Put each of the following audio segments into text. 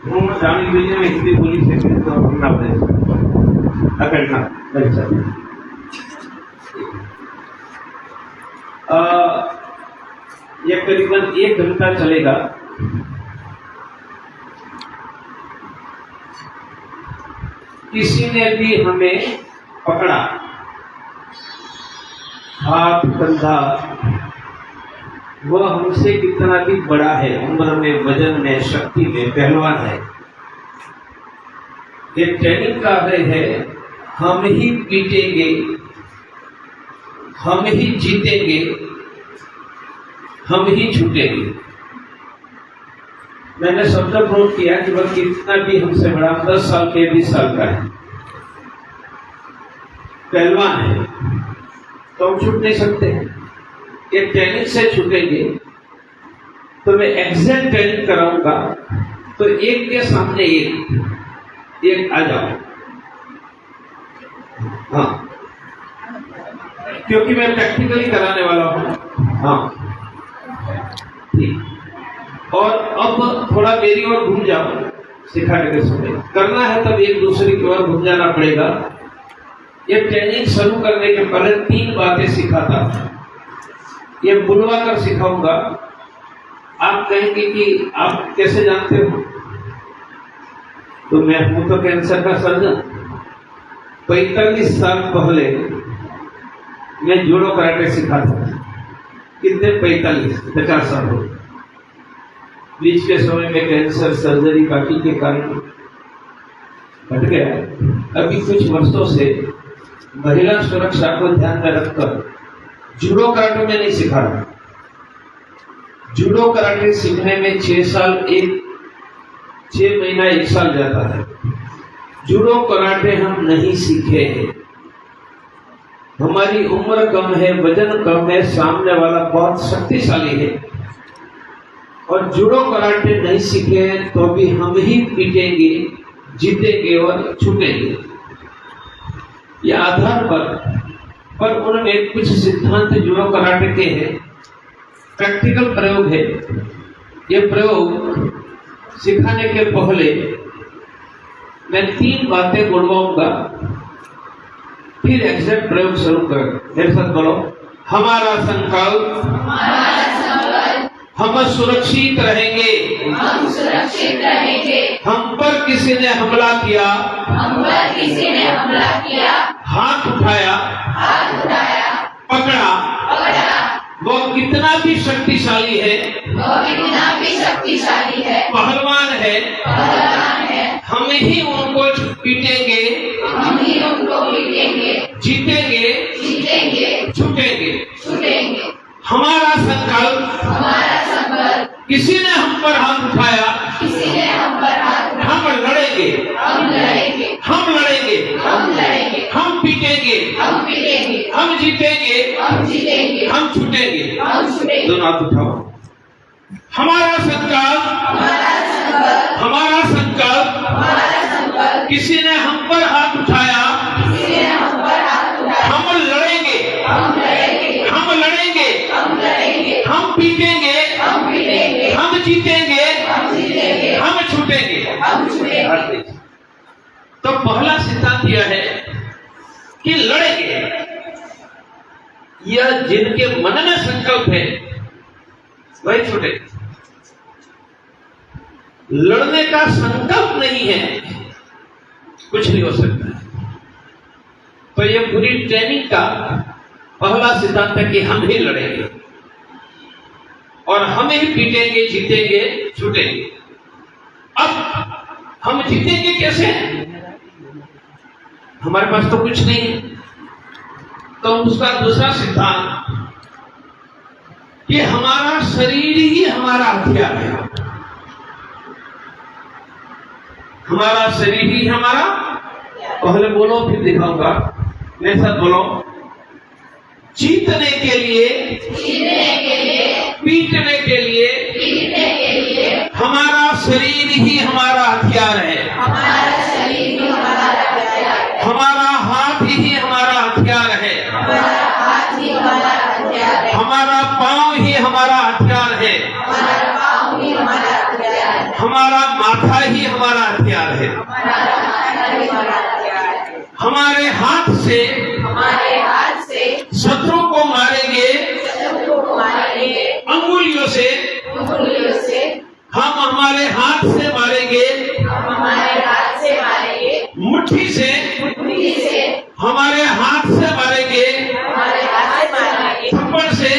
હું જાણી બીજી હિન્દી બોલી શકીએ તો ના પડે અકડના બની શકે। ये करीबन 1 घंटा चलेगा। किसी ने भी हमें पकड़ा, हाथ कंधा, वह हमसे कितना भी बड़ा है, उम्र में, वजन में, शक्ति में, पहलवान है, ये ट्रेनिंग का है, हम ही पीटेंगे, हम ही जीतेंगे, हम ही छूटेंगे। मैंने शब्द प्रयोग किया कि वह कितना भी हमसे बड़ा, 10 साल के, 20 साल का है, पहलवान है, तो हम छूट नहीं सकते। ये ट्रेनिंग से छूटेंगे तो मैं एग्जैक्ट ट्रेनिंग कराऊंगा, तो एक के सामने एक आ जाओ। हाँ, क्योंकि मैं प्रैक्टिकली कराने वाला हूं। हाँ ठीक। और अब थोड़ा मेरी ओर घूम जाओ, सिखाने के समय करना है तब एक दूसरे की ओर घूम जाना पड़ेगा। ये ट्रेनिंग शुरू करने के पहले 3 बातें सिखाता हूं, ये बुलवा कर सिखाऊंगा। आप कहेंगे कि आप कैसे जानते हो? तो मैं हूं तो कैंसर का सर्जन। 45 साल पहले मैं जूडो कराटे सिखाता था। कितने? 50 साल हो। बीच के समय में कैंसर सर्जरी काटी के कारण हट गया। अभी कुछ वर्षों से महिला सुरक्षा को ध्यान में रखकर जूडो कराटे में नहीं सिखा रहा। जूडो कराटे सीखने में 6 महीना 1 साल जाता है। जूडो कराटे हम नहीं सीखे हैं, हमारी उम्र कम है, वजन कम है, सामने वाला बहुत शक्तिशाली है, और जूडो कराटे नहीं सीखे हैं तो भी हम ही पीटेंगे, जीतेंगे और छूटेंगे। यह आधार पर उनमें कुछ सिद्धांत जूडो कराटे के हैं, प्रैक्टिकल प्रयोग है। ये प्रयोग सिखाने के पहले मैं 3 बातें बोलवाऊंगा, फिर एग्जैक्ट प्रयोग शुरू करें। मेरे साथ बोलो, हमारा संकल्प, हम सुरक्षित रहेंगे, हम सुरक्षित रहेंगे। हम पर किसी ने हमला किया, हम पर किसी ने हमला किया, हाथ उठाया, पकड़ा, वो कितना भी शक्तिशाली है, पहलवान है, हम ही उनको पीटेंगे, जीतेंगे, छूटेंगे। हमारा संकल्प, किसी ने हम पर हाथ उठाया, हम लड़ेंगे, हम पीटेंगे, हम जीतेंगे, हम छूटेंगे। दोनों हाथ उठाओ। हमारा संकल्प, किसी ने हम पर हाथ उठाया, हम लड़ेंगे, हम पीटेंगे, हम जीतेंगे, हम छूटेंगे। तो पहला सिद्धांत यह है कि लड़ेंगे। यह जिनके मन में संकल्प है वही छूटेंगे। लड़ने का संकल्प नहीं है, कुछ नहीं हो सकता। तो यह पूरी ट्रेनिंग का पहला सिद्धांत है कि हम ही लड़ेंगे और हम ही पीटेंगे, जीतेंगे, छूटेंगे। अब हम जीतेंगे कैसे? हमारे पास तो कुछ नहीं है। तो उसका दूसरा सिद्धांत कि हमारा शरीर ही हमारा हथियार है, हमारा शरीर ही हमारा। पहले बोलो फिर दिखाऊंगा, मेरे साथ बोलो। जीतने के लिए, पीटने के लिए हमारा शरीर ही हमारा हथियार है, हमारा हाथ ही हमारा हथियार है, हमारा पांव ही हमारा हथियार है, हमारा माथा ही हमारे हाथ से शत्रु को मारेंगे अंगुलियों से, हम हमारे हाथ से मारेंगे मुट्ठी से, हमारे हाथ से मारेंगे थप्पड़ से,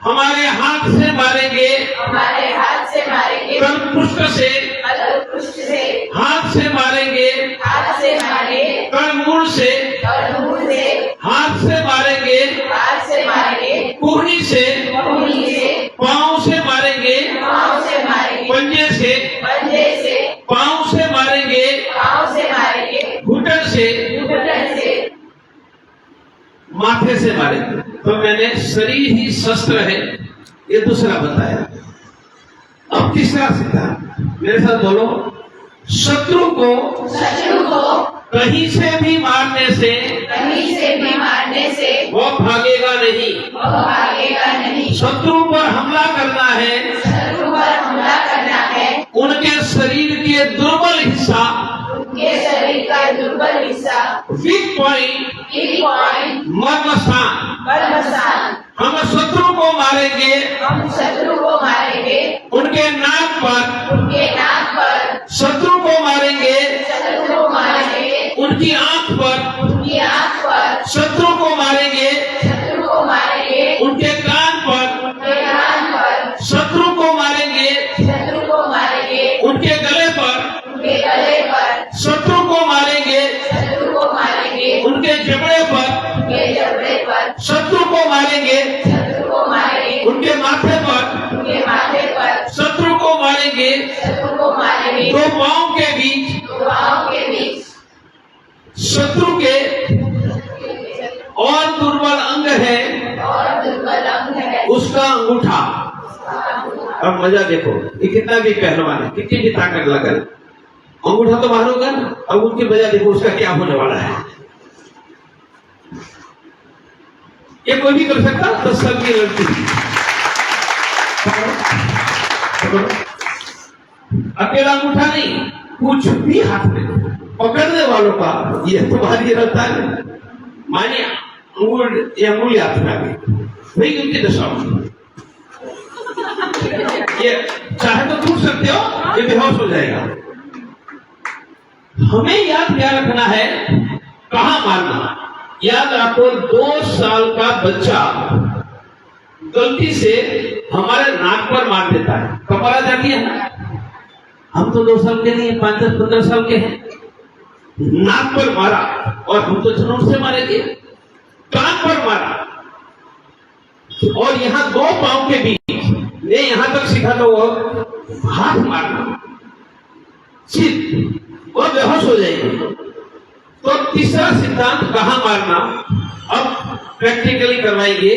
हमारे हाथ से मारेंगे कर्णपुष्ट से, हाथ से मारेंगे कर्णमूल से, हाथ से मारेंगे कुहनी से, पांव से मारेंगे पंजे से, पांव से मारेंगे घुटन से, माथे से मारेंगे। तो मैंने शरीर ही शस्त्र है, ये दूसरा बताया। अब तीसरा सिद्धांत मेरे साथ बोलो। शत्रु को कहीं से भी मारने से वो भागेगा नहीं। शत्रु पर हमला करना है, उनके शरीर के दुर्बल हिस्सा, वीक पॉइंट, मर्म स्थान, हम शत्रु को मारेंगे उनके नाक पर, शत्रु को मारेंगे उनकी आंख पर, शत्रु को मारेंगे उनके कान पर, शत्रु को मारेंगे उनके गले पर, शत्रु को मारेंगे उनके जबड़े पर, शत्रु को मारेंगे उनके माथे पर, शत्रु को मारेंगे दो पांव के बीच, शत्रु के और दुर्बल अंग है उसका अंगूठा। अब मजा देखो, ये कितना भी पहलवान है, कितनी भी ताकत लगा, अंगूठा तो बाहर होगा ना। अब उनकी मजा देखो, उसका क्या होने वाला है। ये कोई भी कर सकता, 10 साल की लड़की। अकेला अंगूठा नहीं, कुछ भी हाथ में पकड़ने वालों का ये तुम्हारी रहता है। मानिए अंगुली हाथ में आ गई, वही उनकी दशा होगी। ये चाहे तो टूट सकते हो, ये बेहोश हो जाएगा। हमें याद क्या रखना है, कहां मारना। याद रखो, 2 साल का बच्चा गलती से हमारे नाक पर मार देता है, कपड़ा जाती है ना। हम तो 2 साल के नहीं, 5-15 साल के हैं। नाक पर मारा और हम तो जुनून से मारेंगे। कान पर मारा और यहाँ 2 पांव के बीच ने यहां तक सीखा तो वो हाथ मारना, चित वो बेहोश हो जाएगी। तो तीसरा सिद्धांत कहां मारना, अब प्रैक्टिकली करवाएंगे।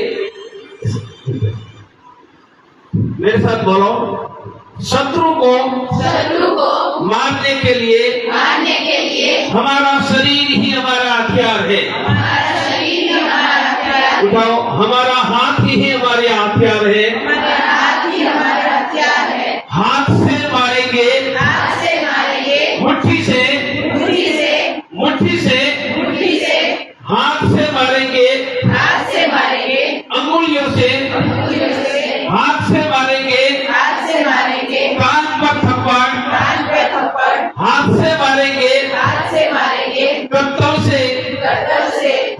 मेरे साथ बोलो। शत्रु को मारने के लिए हमारा शरीर ही हमारा हथियार है। उठाओ, हमारा हाथ ही हमारे हथियार है। हाथ से मारेंगे मुट्ठी से, हाथ से मारेंगे अंगुलियों से, हाथ से मारेंगे कान पर थप्पड़, हाथ से मारेंगे कत्तल से,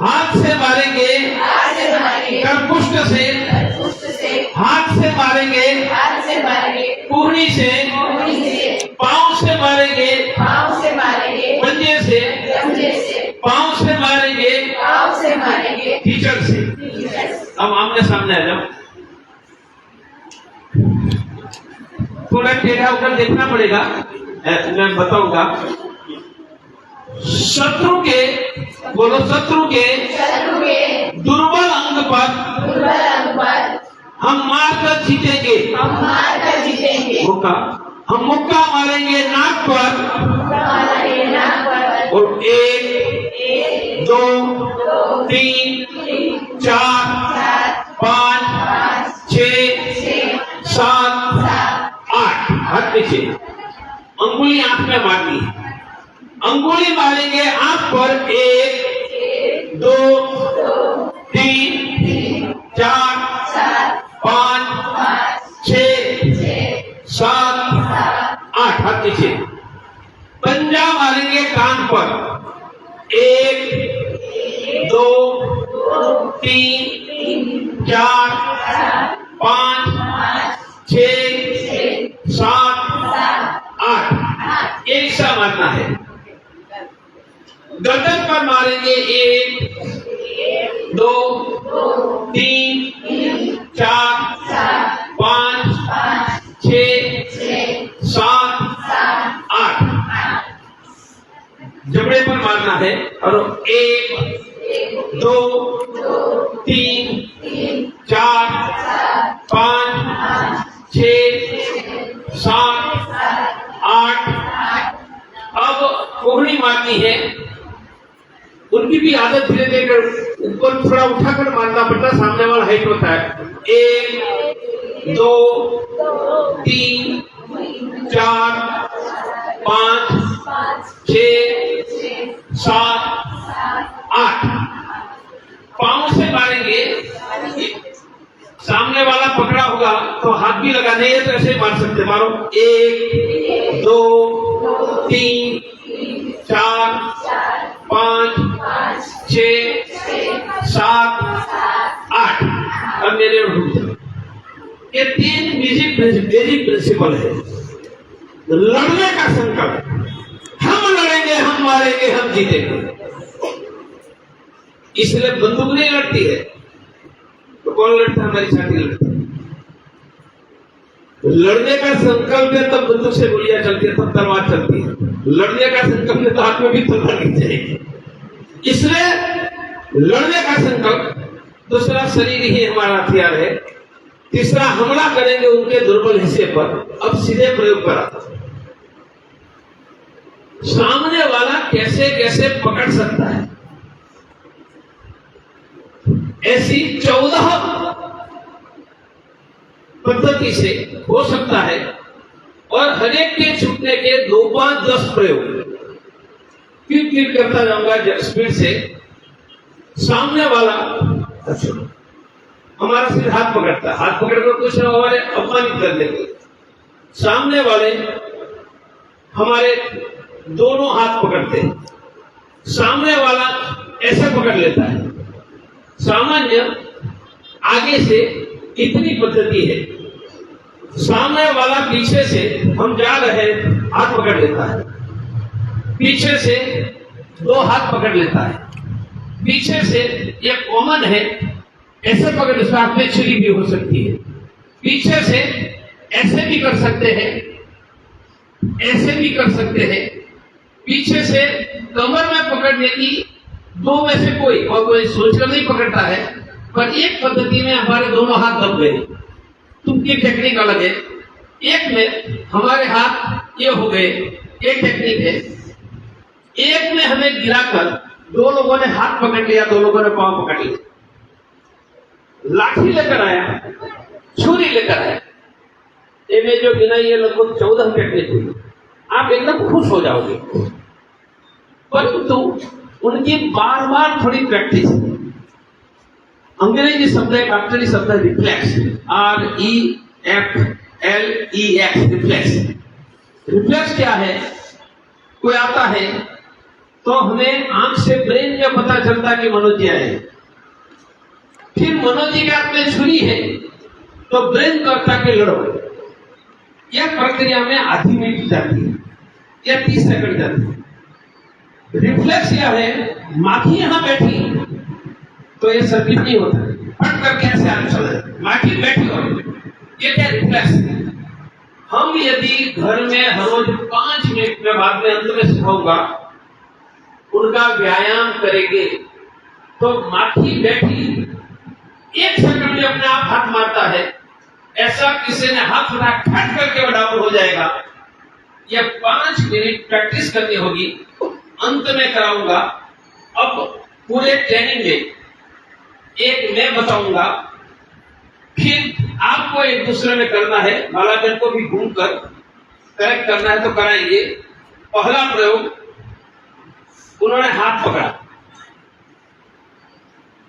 हाथ से मारेंगे कर्णपुष्ट से, हाथ से मारेंगे कुहनी से, पांव से मारेंगे पंजे से, पांव से मारेंगे कीचड़ से। अब आमने सामने आ जाओ, थोड़ा टेढ़ा होकर देखना पड़ेगा, मैं बताऊंगा। शत्रु के दुर्बल अंग पर हम मारकर जीतेंगे। मुक्का, हम मुक्का मारेंगे नाक पर और 1 2 3 4 5 6 7 8 हाथ नीचे, अंगुली आंख में मारनी, अंगुली मारेंगे आंख पर 1 2 3 4 5 6 7 8 हाथ नीचे। पंजा मारेंगे कान पर 1 2 3 4 5 6 7 8 एक सा मारना है। गर्दन पर मारेंगे 1 2 3 4 5 6 7 8 जबड़े पर मारना है और 1 2 3 4 5 6 7 8 अब कोहनी मारनी है। उनकी भी आदत धीरे धीरे ऊपर थोड़ा उठाकर मारना पड़ता है, सामने वाला हाइट होता है। 1 2 3 4 5 6 7 8 पांव से मारेंगे। सामने वाला पकड़ा होगा तो हाथ भी लगाने है, तो ऐसे मार सकते। मारो 1 2 3 4 5 6 7 8 अब मेरे ये 3 बेसिक प्रिंसिपल है। लड़ने का संकल्प, हम लड़ेंगे, हम मारेंगे, हम जीतेंगे। इसलिए बंदूक नहीं लड़ती है तो कौन लड़ता है? हमारी छाती लड़ती है। लड़ने का संकल्प है तब बंदूक से गोलियां चलती है, तब तलवार चलती है। लड़ने का संकल्प है तो हाथ में भी तलवार गिर जाएगी। इसलिए लड़ने का संकल्प। दूसरा, शरीर ही हमारा हथियार है। तीसरा, हमला करेंगे उनके दुर्बल हिस्से पर। अब सीधे प्रयोग पर आता है। सामने वाला कैसे कैसे पकड़ सकता है, ऐसी 14 पद्धति से हो सकता है। और हरेक के छूटने के 2 5 10 प्रयोग क्लिक करता जाऊंगा स्पीड से। सामने वाला हमारा सिर्फ हाथ पकड़ता है, हाथ पकड़कर कुछ ना हमारे अपमानित कर देंगे। सामने वाले हमारे दोनों हाथ पकड़ते हैं, सामने वाला ऐसे पकड़ लेता है। सामान्य आगे से इतनी पद्धति है। सामने वाला पीछे से, हम जा रहे हाथ पकड़ लेता है, पीछे से 2 हाथ पकड़ लेता है, पीछे से एक कॉमन है, ऐसे पकड़, साथ में छुरी भी हो सकती है। पीछे से ऐसे भी कर सकते हैं, ऐसे भी कर सकते हैं। पीछे से कमर में पकड़ने की 2 में से कोई, और कोई सोचकर नहीं पकड़ता है, पर एक पद्धति में हमारे दोनों हाथ दब गए। तुमकी टेक्निक अलग है। एक में हमारे हाथ ये हो गए, एक टेक्निक है। एक में हमें गिराकर 2 लोगों ने हाथ पकड़ लिया, 2 लोगों ने पांव पकड़ लिया। लाठी लेकर आया, छुरी लेकर आया। ये में जो गिना ये लगभग 14 टेक्निक हुई। आप एकदम खुश हो जाओगे, परंतु उनकी बार बार थोड़ी प्रैक्टिस। अंग्रेजी शब्द है, डॉक्टरी शब्द है रिफ्लेक्स, REFLEX, रिफ्लेक्स। रिफ्लेक्स क्या है? कोई आता है तो हमें आंख से ब्रेन में पता चलता है कि मनोज जी आए। फिर मनोज जी के हाथ में छुरी है तो ब्रेन करता कि लड़ो। यह प्रक्रिया में आधी मिनट जाती है या 30 सेकंड जाती है। रिफ्लेक्स क्या है? माखी यहां बैठी तो ये सर्किट नहीं होता, फट करके ऐसे आगे चला जाए। माखी बैठी हो, ये क्या रिफ्लेक्स है? हम यदि घर में हर रोज 5 मिनट में, बाद में अंत में सिखाऊंगा, उनका व्यायाम करेंगे तो माखी बैठी 1 सेकंड में अपने आप हाथ मारता है। ऐसा किसी ने हाथ उठा खट करके डाउन हो जाएगा। यह 5 मिनट प्रैक्टिस करनी होगी, अंत में कराऊंगा। अब पूरे ट्रेनिंग में एक मैं बताऊंगा, फिर आपको एक दूसरे में करना है। बालाजन को भी घूमकर करेक्ट करना है तो कराएंगे। पहला प्रयोग, उन्होंने हाथ पकड़ा।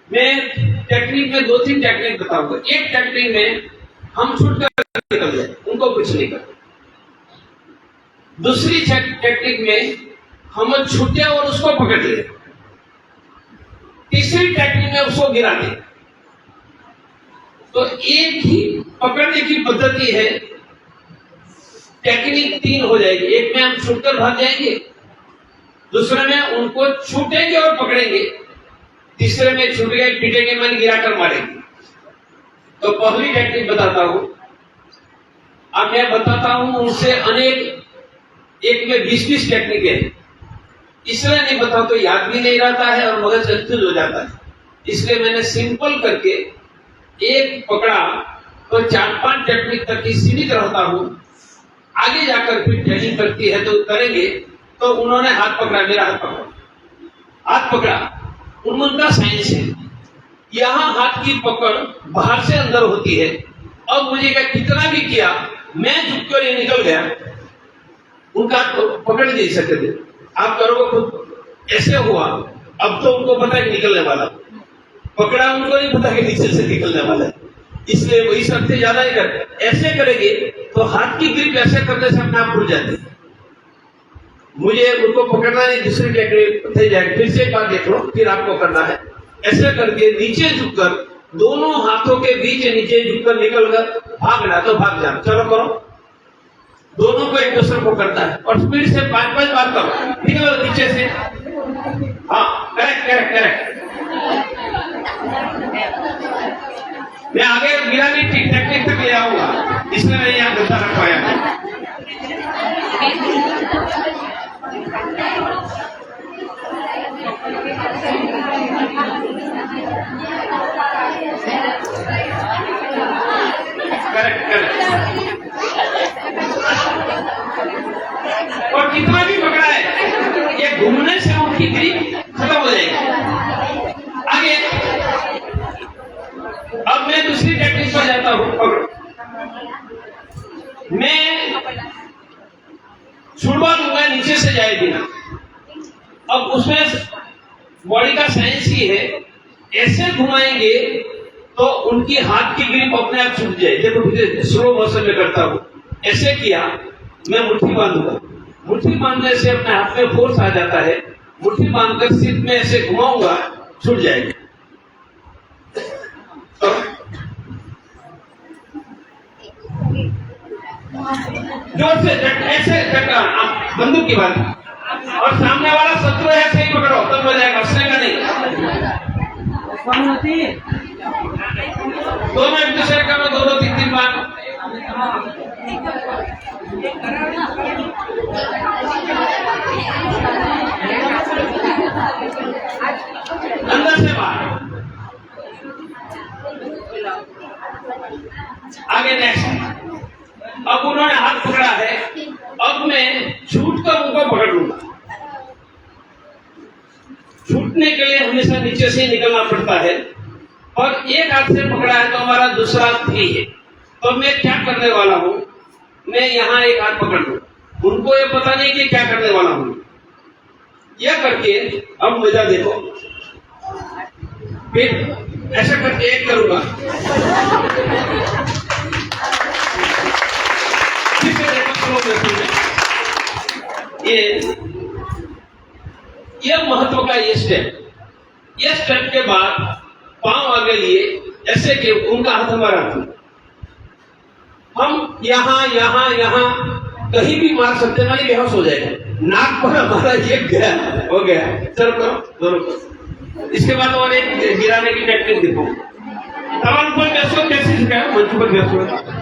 मैं टेक्निक में 2-3 टेक्निक बताऊंगा। एक टेक्निक में हम छूट कर निकल जाए, उनको कुछ नहीं कर। दूसरी टेक्निक में हम छूटे और उसको पकड़ ले। तीसरी टेक्निक में उसको गिरा दे। तो एक ही पकड़ने की पद्धति है, टेक्निक 3 हो जाएगी। एक में हम छूटकर भाग जाएंगे, दूसरे में उनको छूटेंगे और पकड़ेंगे, तीसरे में छूट गए पीटेंगे मैंने गिराकर मारेंगे। तो पहली टेक्निक बताता हूं। अब मैं बताता हूं उनसे अनेक, एक में 20-20 टेक्निक है। इसलिए नहीं बताओ तो याद भी नहीं रहता है और मगज कंफ्यूज हो जाता है। इसलिए मैंने सिंपल करके एक पकड़ा तो 4-5 टेक्निक तक ही सीमित रहता हूं। आगे जाकर फिर ट्रेनिंग करती है तो करेंगे। तो उन्होंने हाथ पकड़ा, मेरा हाथ पकड़ा, हाथ पकड़ा, उनका साइंस है। यहां हाथ की पकड़ बाहर से अंदर होती है। अब मुझे कितना भी किया, मैं झुककर ये निकल गया, उनका पकड़ नहीं सकते थे। आप करोगे खुद, ऐसे हुआ। अब तो उनको पता है निकलने वाला, पकड़ा उनको नहीं पता कि नीचे से निकलने वाला है, इसलिए वही सबसे ज्यादा ही करते। ऐसे करेंगे तो हाथ की ग्रिप ऐसे करने से अपने आप खुल जाती है। मुझे उनको पकड़ना नहीं, दूसरी टेक्निक जाए। फिर से एक बार देख लो, फिर आपको करना है ऐसे करके नीचे झुककर, दोनों हाथों के बीच नीचे झुककर निकल कर भागना, तो भाग जाना। चलो करो, दोनों को एक दूसरे को करता है और स्पीड से 5-5 बार करो। निकलो नीचे से, हाँ करेक्ट करेक्ट करेक्ट। मैं आगे गिरानी टेक्निक तक ले आऊंगा, इसलिए मैं यहाँ बता रख पाया। Correct correct. और कितना भी पकड़ा है, ये घूमने से उनकी ग्रिप खत्म हो जाएगी। आगे अब मैं दूसरी टेक्निक पर जाता हूं। मैं छुड़वा दूंगा नीचे से जाए बिना। अब उसमें बॉडी का साइंस ही है, ऐसे घुमाएंगे तो उनकी हाथ की ग्रिप अपने आप छूट जाए। देखो स्लो मोशन में करता हूं, ऐसे किया, मैं मुट्ठी बांधूंगा, मुट्ठी बांधने से अपने हाथ में फोर्स आ जाता है। मुट्ठी बांधकर सिर में ऐसे घुमाऊंगा, छूट जाएगा। तो जोर से ऐसे बंदूक की बात, और सामने वाला शत्रु है, ऐसे ही पकड़ो तब हो जाएगा, हंसने नहीं। दोनों एक दूसरे का 2-3 बार। अंदर से बाहर। आगे नेक्स्ट। अब उन्होंने हाथ पकड़ा है, अब मैं छूट कर उनको पकड़ लूंगा। छूटने के लिए हमेशा नीचे से निकलना पड़ता है, और एक हाथ से पकड़ा है तो हमारा दूसरा थी है। तो मैं क्या करने वाला हूं, मैं यहां एक हाथ पकड़ लूं, उनको ये पता नहीं कि क्या करने वाला हूं। यह करके अब मजा देखो, फिर ऐसा करके एक करूंगा, ये महत्व का ये स्टेप के बाद पांव आगे लिए, ऐसे कि उनका हाथ हमारा हाथ, हम यहां यहां यहां कहीं भी मार सकते हैं, नहीं बेहोश हो जाएगा। नाक पर हमारा ये गया, हो गया। चलो करो दोनों को। इसके बाद और एक गिराने की टेक्निक देखो। तमाम पर कैसे कैसे सिखाया, मंच पर कैसे।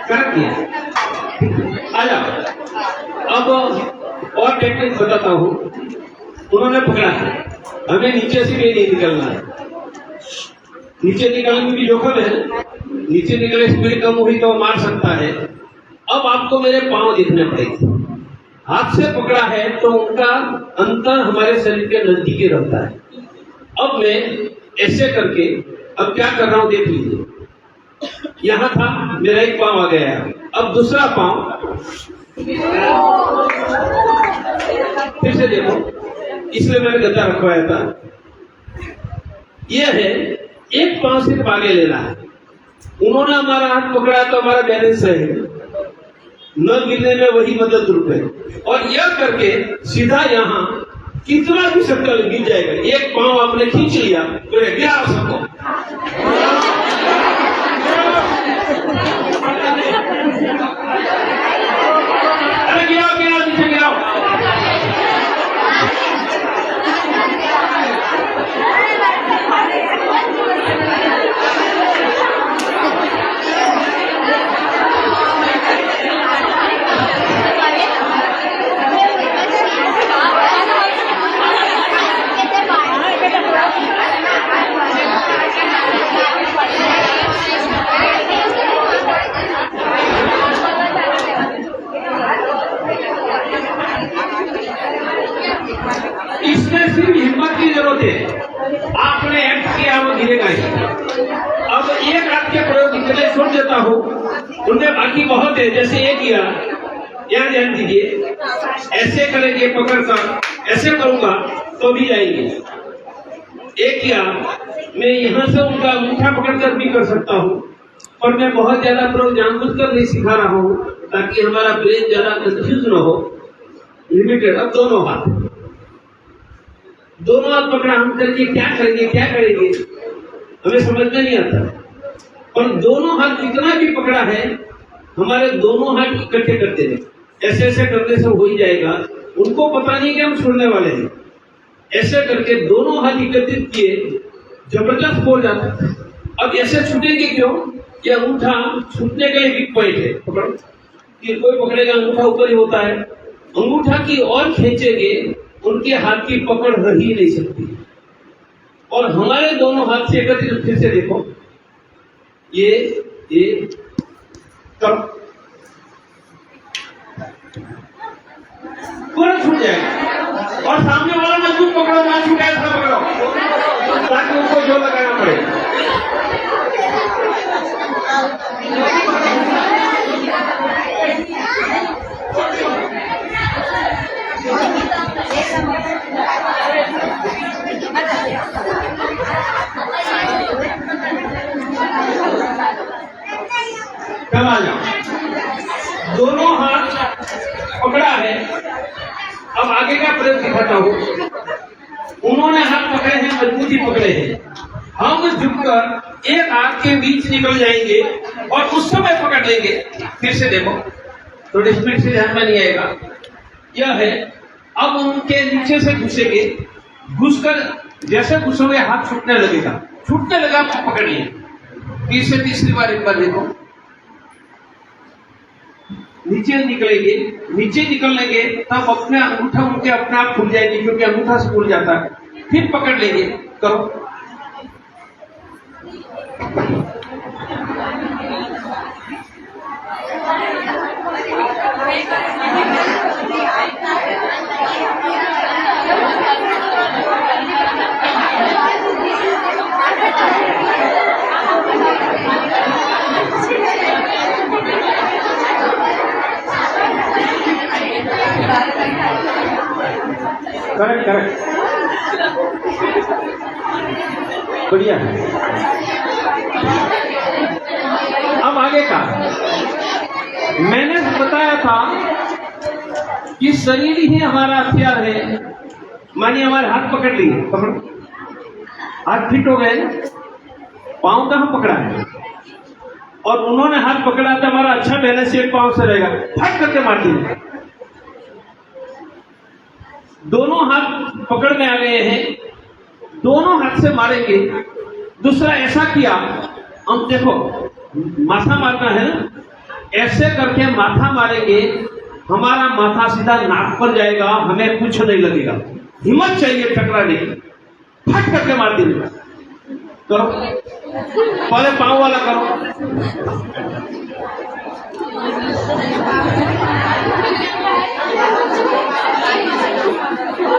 करेक्ट किया। आ जाओ, अब और टेक्निक बताता हूँ। उन्होंने पकड़ा है, हमें नीचे से भी नहीं निकलना है। नीचे निकलने में भी जोखिम है, नीचे निकले स्पीड कम हुई तो मार सकता है। अब आपको मेरे पांव देखने पड़ेंगे। हाथ से पकड़ा है तो उनका अंतर हमारे शरीर के नजदीक रहता है। अब मैं ऐसे करके अब क्या कर रहा हूं देख लीजिए। यहां था, मेरा एक पांव आ गया है, अब दूसरा पांव फिर से देखो, इसलिए मैंने गद्दा रखवाया था। यह है, एक पांव सिर्फ आगे लेना है। उन्होंने हमारा हाथ पकड़ा तो हमारा बैलेंस है, न गिरने में वही मदद रूप है। और यह करके सीधा यहाँ कितना भी सर्कल गिर जाएगा। एक पांव आपने खींच लिया तो गिरा सबको। अरे गिराओ गिराओ, नीचे गिराओ। इसमें सिर्फ हिम्मत की जरूरत है। आपने एक्ट किया वो गिरेगा ही। अब एक हाथ के प्रयोग इतने छोड़ देता हूँ, उनमें बाकी बहुत है। जैसे ये किया, यहाँ ध्यान दीजिए, ऐसे करेंगे पकड़कर, ऐसे करूंगा तो भी जाएंगे। एक किया, मैं यहाँ से उनका अंगूठा पकड़कर भी कर सकता हूँ, पर मैं बहुत ज्यादा प्रयोग जानबूझकर नहीं सिखा रहा हूँ ताकि हमारा ब्रेन ज्यादा कंफ्यूज न हो। लिमिटेड। अब दोनों हाथ पकड़ा, हम करके क्या करेंगे हमें समझ में नहीं आता। और दोनों हाथ जितना भी पकड़ा है, हमारे दोनों हाथ इकट्ठे करते हैं। ऐसे ऐसे करने से हो ही जाएगा। उनको पता नहीं कि हम छोड़ने वाले हैं। ऐसे करके दोनों हाथ एकत्रित किए, जबरदस्त बोल जाता है। अब ऐसे छूटेंगे क्यों? ये अंगूठा छूटने का वीक पॉइंट है। पकड़ो कि कोई पकड़ेगा, अंगूठा ऊपर ही होता है। अंगूठा की और खींचेंगे, उनके हाथ की पकड़ रह ही नहीं सकती। और हमारे दोनों हाथ से एकत्रित, फिर से देखो, ये तब पूरा छूट जाएगा। और सामने वाला मजबूत पकड़ो, ना छूटे ऐसा पकड़ो ताकि उनको जो लगाना पड़े। कब आ जाओ, दोनों हाथ पकड़ा है। अब आगे का प्रयोग दिखाता हूं। उन्होंने हाथ पकड़े हैं, मजबूती पकड़े हैं। हम झुककर एक हाथ के बीच निकल जाएंगे और उस समय पकड़ लेंगे। फिर से देखो, थोड़ी स्पीड से ध्यान में नहीं आएगा। यह है, अब उनके नीचे से घुसेंगे, घुसकर जैसे घुसोगे हाथ छूटने लगेगा, छूटने लगा तो पकड़िए। फिर से तीसरी बार एक बार देखो, नीचे निकलेंगे, नीचे निकलेंगे तब अपने अंगूठा उनके अपने आप खुल जाएगी, क्योंकि अंगूठा से खुल जाता है। फिर पकड़ लेंगे, करो। करेक्ट, बढ़िया है। अब आगे का मैंने बताया था कि शरीर ही हमारा हथियार है। मानिए हमारे हाथ पकड़ लिए, पकड़ो, हाथ फिट हो गए, पांव कहां पकड़ा है और उन्होंने हाथ पकड़ा था, हमारा अच्छा बैलेंस एक पांव से रहेगा, फट करके मार दिए। दोनों हाथ पकड़ में आ गए हैं, दोनों हाथ से मारेंगे। दूसरा ऐसा किया, हम देखो माथा मारना है ना, ऐसे करके माथा मारेंगे, हमारा माथा सीधा नाक पर जाएगा, हमें कुछ नहीं लगेगा। हिम्मत चाहिए टकराने की, फट करके मार देगा। करो, पहले पांव वाला करो।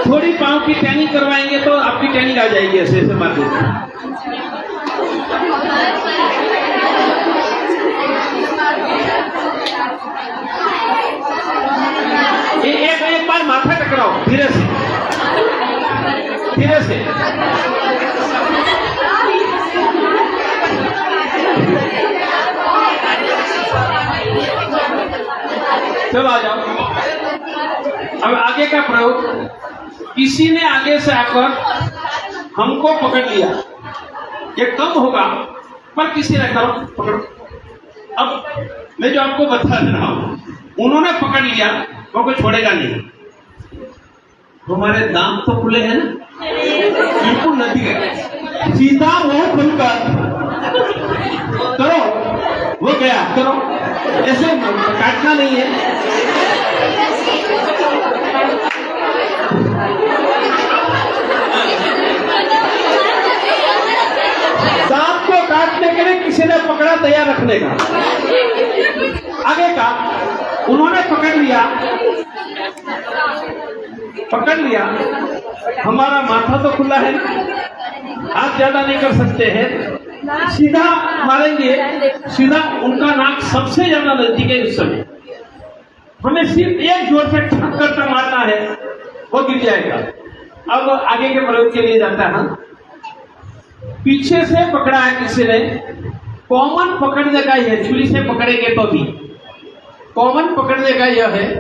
थोड़ी पांव की ट्रेनिंग करवाएंगे तो आपकी ट्रेनिंग आ जाएगी। ऐसे ऐसे मार देते। एक बार माथा टकराओ, धीरे से धीरे से। चलो आ जाओ। अब आगे का प्रयोग, किसी ने आगे से आकर हमको पकड़ लिया, ये कम होगा पर किसी ने करो पकड़ो। अब मैं जो आपको बता रहा हूं, उन्होंने पकड़ लिया वो कोई छोड़ेगा नहीं। हमारे दांत तो खुले हैं ना, बिल्कुल नहीं है, सीधा मुंह खुलकर करो। वो गया, करो, ऐसे काटना नहीं है। दांत को काटने के लिए किसी ने पकड़ा, तैयार रखने का। आगे का उन्होंने पकड़ लिया, हमारा माथा तो खुला है, हाथ ज्यादा नहीं कर सकते हैं, सीधा मारेंगे, सीधा उनका नाक सबसे ज्यादा नजदीक है। इस समय हमें सिर्फ एक जोर से ठक करके मारना है, वो गिर जाएगा। अब आगे के प्रयोग के लिए जाता है। पीछे से पकड़ा है किसी ने, कॉमन पकड़ने का यह, छुरी से पकड़ेंगे तो भी कॉमन पकड़ने का यह है,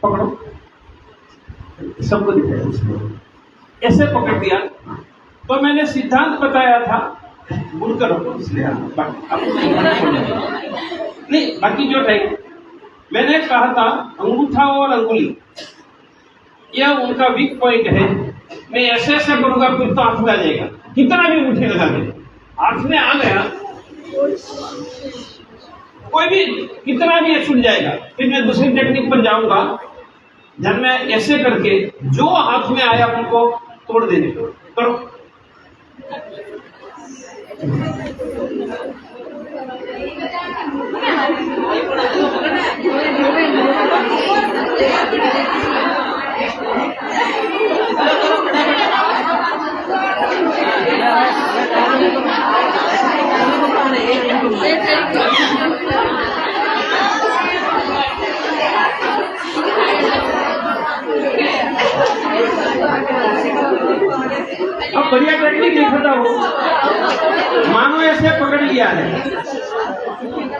पकड़ो, सबको दिखाया, ऐसे पकड़ दिया। तो मैंने सिद्धांत बताया था, मुड़कर रखो, इसलिए नहीं, बाकी जो है मैंने कहा था अंगूठा और अंगुली यह उनका वीक पॉइंट है। मैं ऐसे ऐसे करूंगा फिर तो हाथ में आ जाएगा, कितना भी मुठे लगा दे, हाथ में आ गया, कोई भी कितना भी छूट जाएगा। फिर मैं दूसरी टेक्निक पर जाऊंगा, जब मैं ऐसे करके जो हाथ में आया उनको तोड़ देने को करो। अब बढ़िया टेक्निक दिखाता हूं। मानो ऐसे पकड़ लिया है,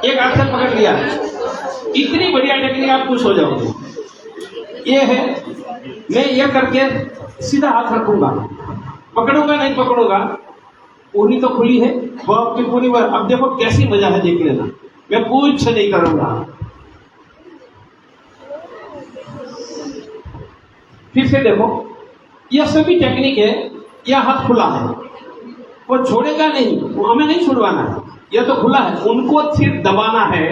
एक हाथ से पकड़ लिया, इतनी बढ़िया टेक्निक आप खुश हो जाओगे। ये है, मैं ये करके सीधा हाथ रखूंगा, पकड़ूंगा नहीं पकड़ूंगा, पूरी तो खुली है वो आपकी पूरी। अब देखो कैसी मजा है, देख लेना, मैं कुछ नहीं करूंगा। फिर से देखो, यह सभी टेक्निक है, यह हाथ खुला है, वो छोड़ेगा नहीं, वो हमें नहीं छुड़वाना है, यह तो खुला है, उनको सिर्फ दबाना है।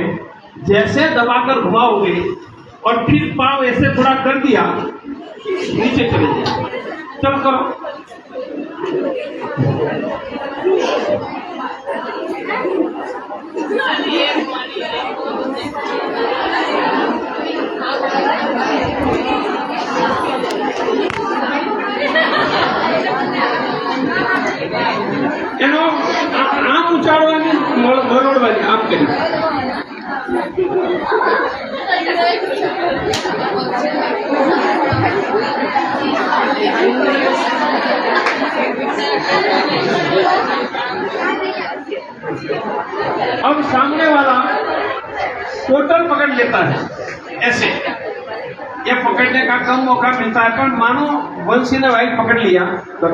जैसे दबाकर घुमाओगे और फिर पांव ऐसे थोड़ा कर दिया, नीचे चले जाए। चलो करो, એનો આમ ઉચાળવાની મરોડવાની આમ કરી। अब सामने वाला टोटल पकड़ लेता है, ऐसे ये पकड़ने का कम मौका मिलता है। पर मानो वंशी ने वाइट पकड़ लिया, तो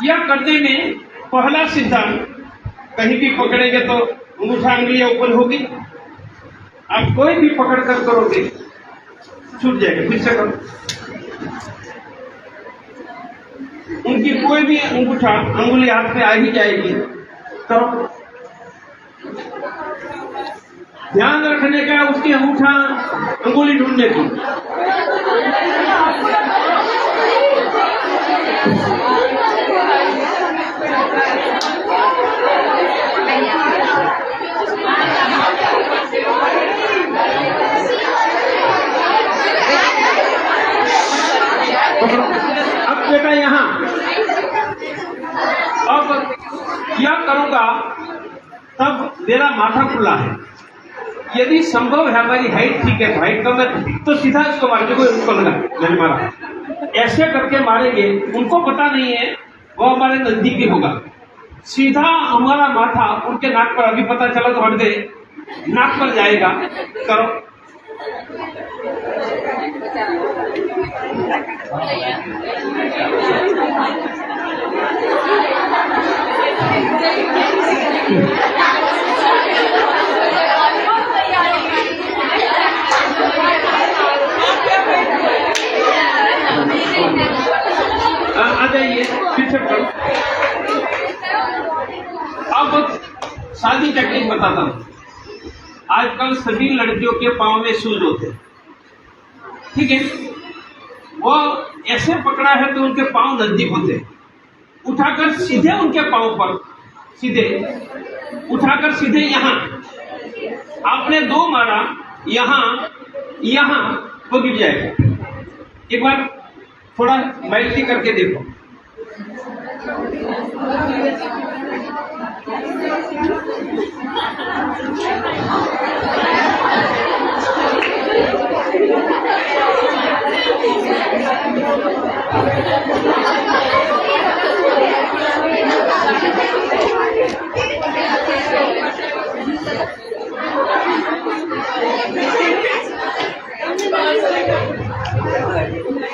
यह करने में पहला सिद्धांत, कहीं भी पकड़ेंगे तो अंगूठा अंगुलियां ऊपर होगी। आप कोई भी पकड़ कर करोगे छूट जाएगा। फिर से करो, उनकी कोई भी अंगूठा अंगुली हाथ में आ ही जाएगी। करो, ध्यान रखने का उसकी अंगूठा अंगुली ढूंढने की। अब बेटा यहाँ अब क्या करूंगा, तब मेरा माथा खुला है। यदि संभव है हमारी हाइट ठीक है, हाइट कम है तो सीधा इसको मार के, कोई उनको लगा मैंने मारा, ऐसे करके मारेंगे। उनको पता नहीं है वो हमारे नजदीकी होगा। सीधा हमारा माथा उनके नाक पर, अभी पता चला तो हट गए, नाक पर जाएगा। करो, आ जाइए पीछे करो। अब शादी टेक्निक बताता हूँ। आजकल सभी लड़कियों के पांव में शूज होते हैं, ठीक है। वो ऐसे पकड़ा है तो उनके पांव नजदीक होते हैं। उठाकर सीधे उनके पांव पर, सीधे उठाकर सीधे यहाँ आपने दो मारा, यहाँ वो गिर जाएगा। एक बार थोड़ा माइल्टी करके देखो।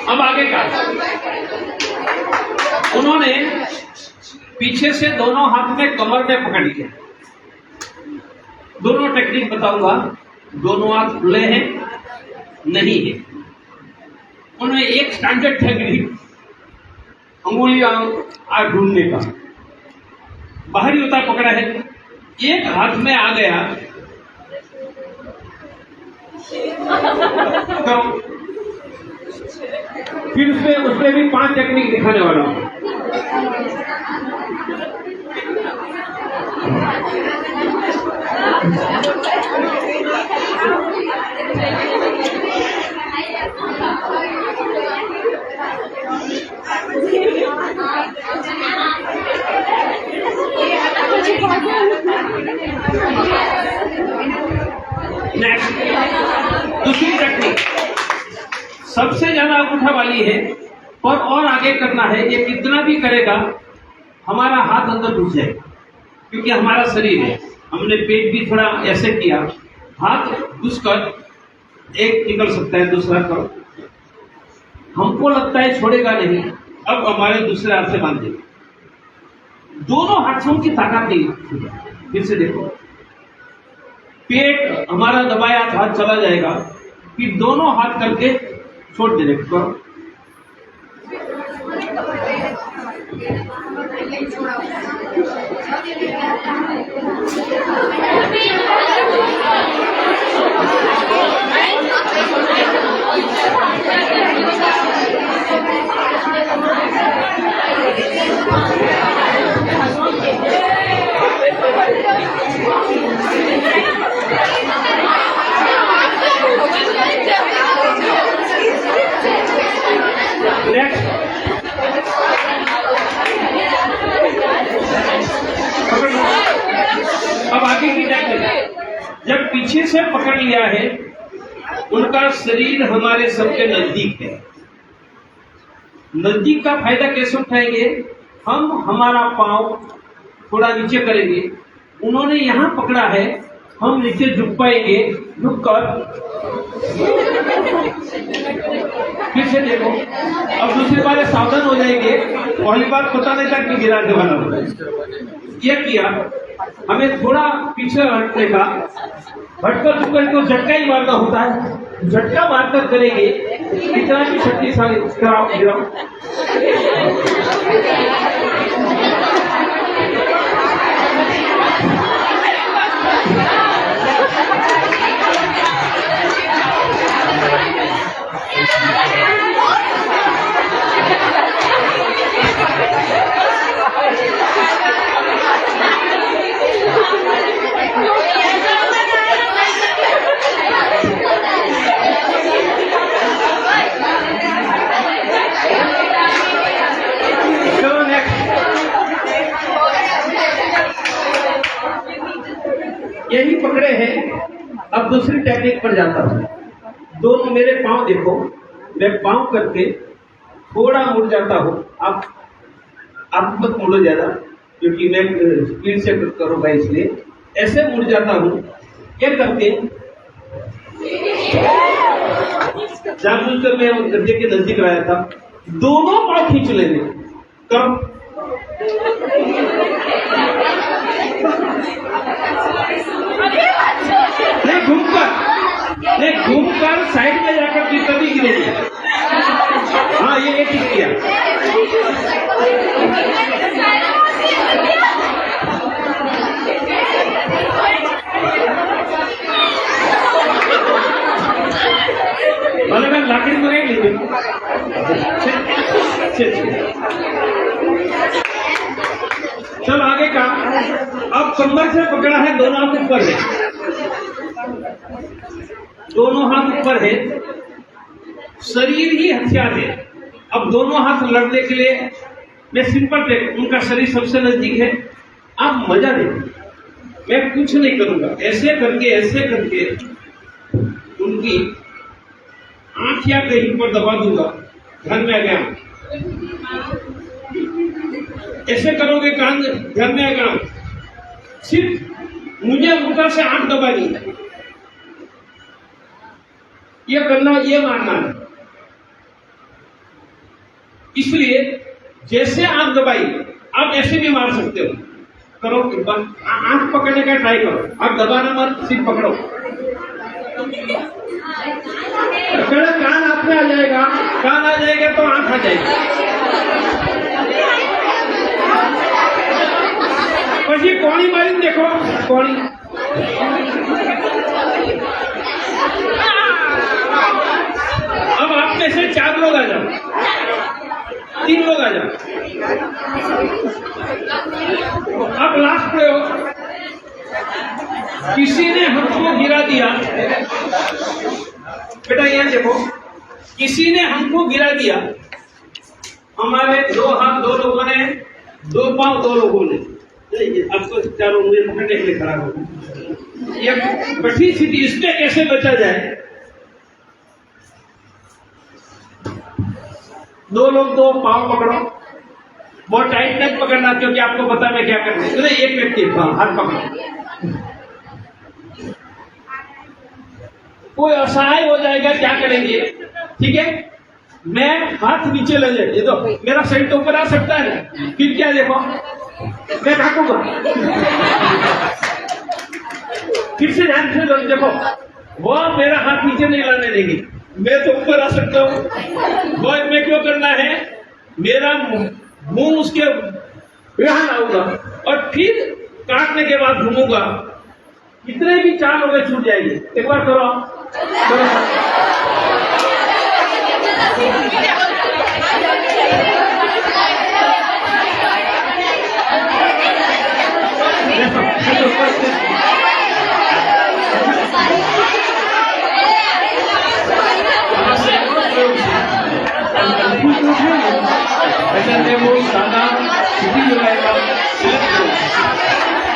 अब आगे का, उन्होंने पीछे से दोनों हाथ में कमर में पकड़ लिया। दोनों टेक्निक बताऊंगा। दोनों हाथ खुले हैं नहीं है, उनमें एक स्टैंडर्ड टेक्निक अंगुलियां आग ढूंढने का, बाहरी होता पकड़ा है, एक हाथ में आ गया। करो, फिर उसमें भी 5 टेक्निक दिखाने वाला हूं। नेक्स्ट, दूसरी टेक्निक सबसे ज्यादा अंगूठा वाली है, और आगे करना है। ये कितना भी करेगा हमारा हाथ अंदर घुस जाएगा, क्योंकि हमारा शरीर है। हमने पेट भी थोड़ा ऐसे किया, हाथ घुसकर एक निकल सकता है, दूसरा करो। हमको लगता है छोड़ेगा नहीं, अब हमारे दूसरे हाथ से बांधे। दोनों हाथों की ताकत नहीं। फिर से देखो, पेट हमारा दबाया हाथ चला जाएगा, फिर दोनों हाथ करके छोड़ देने को। अब आगे की टेक्निक, जब पीछे से पकड़ लिया है, उनका शरीर हमारे सबके नजदीक है। नजदीक का फायदा कैसे उठाएंगे? हम हमारा पांव थोड़ा नीचे करेंगे, उन्होंने यहां पकड़ा है, हम नीचे झुक पाएंगे, झुककर फिर से देखो। अब दूसरी बार सावधान हो जाएंगे, पहली बार पता नहीं था कि गिराने वाला होगा। यह किया, हमें थोड़ा पीछे हटने का, हटकर झुककर तो झटका ही मारना होता है, झटका मारकर करेंगे, इतना भी शक्तिशाली गिराओ। टेक्निक पकड़े हैं, अब दूसरी टेक्निक पर जाता हूँ। दोनों मेरे पांव देखो, मैं पांव करके थोड़ा मुड़ जाता हूँ। आप मत मुड़ो ज्यादा, क्योंकि मैं स्पीड से करूँगा, इसलिए ऐसे मुड़ जाता हूँ। क्या करते जानबूझकर मैं गद्दे के नजदीक लाया था, दोनों पांव खींच लेंगे। कब? नहीं घूमकर साइड में जाकर भी कभी गिरेगी। हाँ, ये ठीक किया। भले मैं लाकड़ी में नहीं ली। चल आगे का। अब कमर से पकड़ा है, दोनों हाथ ऊपर है, दोनों हाथ ऊपर है, शरीर ही हथियार है। अब दोनों हाथ लड़ने के लिए मैं सिंपल पे, उनका शरीर सबसे नजदीक है। आप मजा देखो, मैं कुछ नहीं करूंगा, ऐसे करके उनकी आंख या कहीं पर दबा दूंगा। घर में आ गया, ऐसे करोगे कान, घर में आ गया, सिर्फ मुझे ऊपर से आंख दबानी, ये करना, ये मारना है। इसलिए जैसे आंख दबाई, आप ऐसे भी मार सकते हो। करो, आंख पकड़ने का ट्राई करो, आप दबाना मत, सिर्फ पकड़ो। कान आप में आ जाएगा, कान आ जाएगा तो आंख आ जाएगी। પછી કોણી મારીને देखो, કોણી अब आप में से 4 लोग आ जाओ, 3 लोग आ जाओ। अब लास्ट प्रयोग, किसी ने हमको गिरा दिया। बेटा यहाँ देखो, किसी ने हमको गिरा दिया। हमारे 2 हाथ 2 लोगों ने, 2 पांव 2 लोगों ने, आपको चारों उंगली पकड़ने के लिए खड़ा हो। ये कठिन स्थिति, इसमें कैसे बचा जाए? 2 लोग 2 पांव पकड़ो, बहुत टाइट नहीं पकड़ना, क्योंकि आपको पता है मैं क्या करना है। एक व्यक्ति हाथ पकड़ो, कोई असहाय हो जाएगा, क्या करेंगे? ठीक है, मैं हाथ नीचे ले जाए, ये तो मेरा शरीर तो ऊपर आ सकता है, फिर क्या देखो, मैं भागूंगा। फिर से ध्यान से देखो, वो मेरा हाथ नीचे नहीं लाने देंगे, मैं तो ऊपर आ सकता हूँ। वो मैं क्यों करना है? मेरा मुंह उसके यहाँ लाऊंगा और फिर काटने के बाद घूमूंगा। कितने भी 4 लोग छूट जाएंगे। एक बार करो, वो सादा सिटी जो रहेगा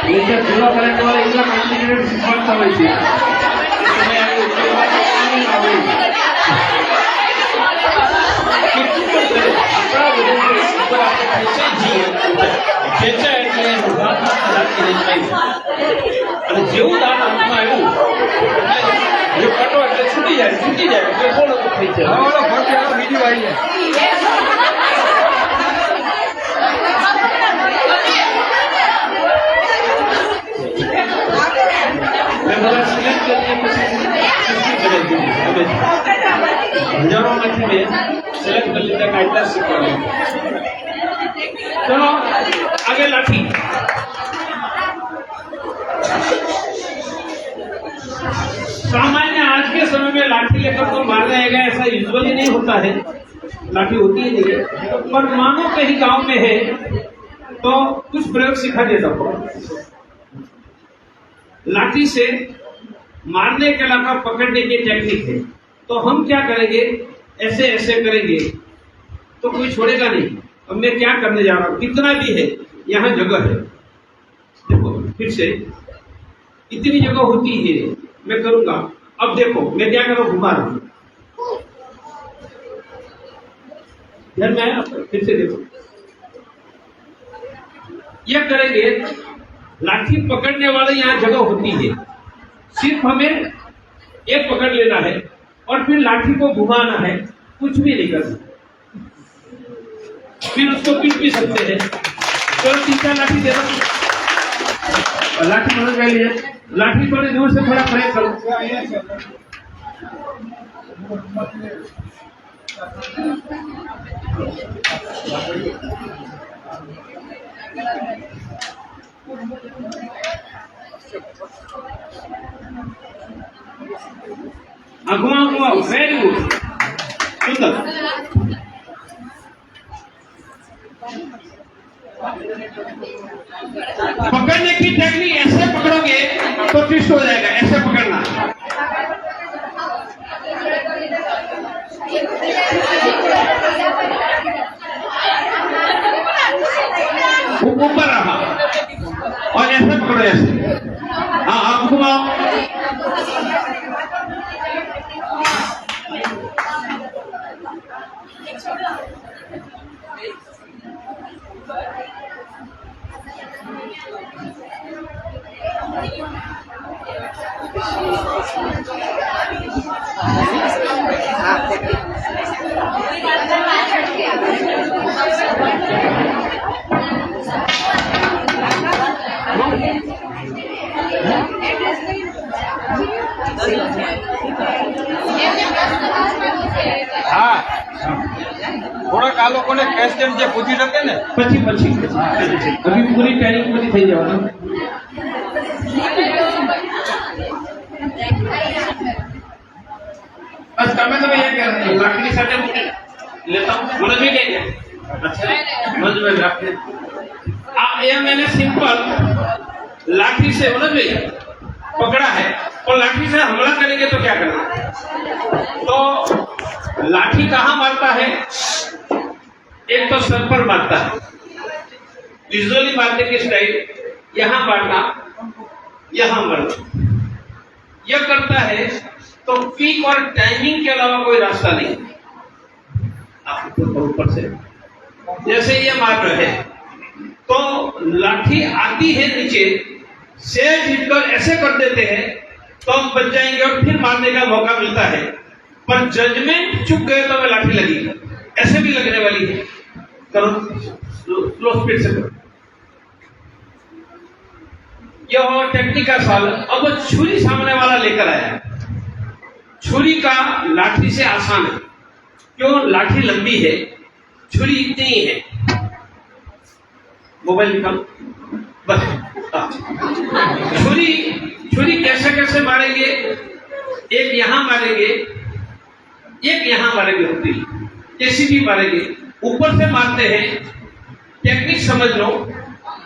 लेकर जुड़ा करने वाले इतना कॉम्प्लिकेटेड सिस्टम था वैसे જેવું દાન હાથમાં આવ્યું એટલે કટો એટલે છૂટી જાય એટલે કોણ થઈ જાય બીજી વાળી हजारों में सिलेक्ट कर लेता कायदा सीखा। चलो आगे लाठी। सामान्य आज के समय में लाठी लेकर तो मारने आएगा ऐसा यूजुअली नहीं होता है, लाठी होती ही नहीं है, पर मानो कहीं गांव में है तो कुछ प्रयोग सिखा देता हूं। लाठी से मारने के अलावा पकड़ने की टेक्निक है, तो हम क्या करेंगे, ऐसे ऐसे करेंगे तो कोई छोड़ेगा नहीं। अब मैं क्या करने जा रहा हूं, कितना भी है, यहाँ जगह है। देखो फिर से इतनी जगह होती है, मैं करूंगा। अब देखो मैं क्या कर रहा हूं, घुमा रहा हूं, ध्यान में आया? फिर से देखो, यह करेंगे। लाठी पकड़ने वाले यहाँ जगह होती है, सिर्फ हमें एक पकड़ लेना है और फिर लाठी को घुमाना है, कुछ भी नहीं करना। फिर उसको पीट भी सकते हैं। चलो 3-4 लाठी दे दो, लाठी मदद कर लिए। लाठी थोड़ी दूर से थोड़ा प्रेस करो। घुमाओ घुमाओ, वेरी गुड, सुंदर। पकड़ने की टेक्निक ऐसे पकड़ोगे तो ट्विस्ट हो जाएगा, ऐसे पकड़ना। ऊपर रहा और ऐसे पकड़ो, ऐसे। हाँ आप घुमाओ। હા થોડાક આ લોકોને ક્વેશ્ચન જે પૂછી શકે ને પછી અભી પૂરી ટ્રેનિંગ પૂરી થઈ જવાનું। બસ તમે તો એ કે લાકડી સાથે લેતા હું મને भी नहीं है। अच्छा समझ में रखते ये मैंने सिंपल लाठी से समझ में पकड़ा है और लाठी से हमला करेंगे तो क्या करना है? तो लाठी कहाँ मारता है? एक तो सर पर मारता है, विजुअली मारने की स्टाइल, यहां मारना, यहां मारना, यह करता है। तो पीक और टाइमिंग के अलावा कोई रास्ता नहीं। आप ऊपर से जैसे ये मार रहे हैं तो लाठी आती है नीचे से, हिटकर ऐसे कर देते हैं तो हम बच जाएंगे और फिर मारने का मौका मिलता है। पर जजमेंट चुक गए तो हमें लाठी लगेगी, ऐसे भी लगने वाली है। करो स्लो स्पीड से करो। यह टेक्निक का सवाल। अब छुरी सामने वाला लेकर आया, छुरी का लाठी से आसान है, क्यों? लाठी लंबी है, छुरी इतनी ही है। मोबाइल निकालो बस। छुरी कैसे कैसे मारेंगे? एक यहां मारेंगे, एक यहां मारेंगे, होती कैसी भी मारेंगे। ऊपर से मारते हैं, टेक्निक समझ लो।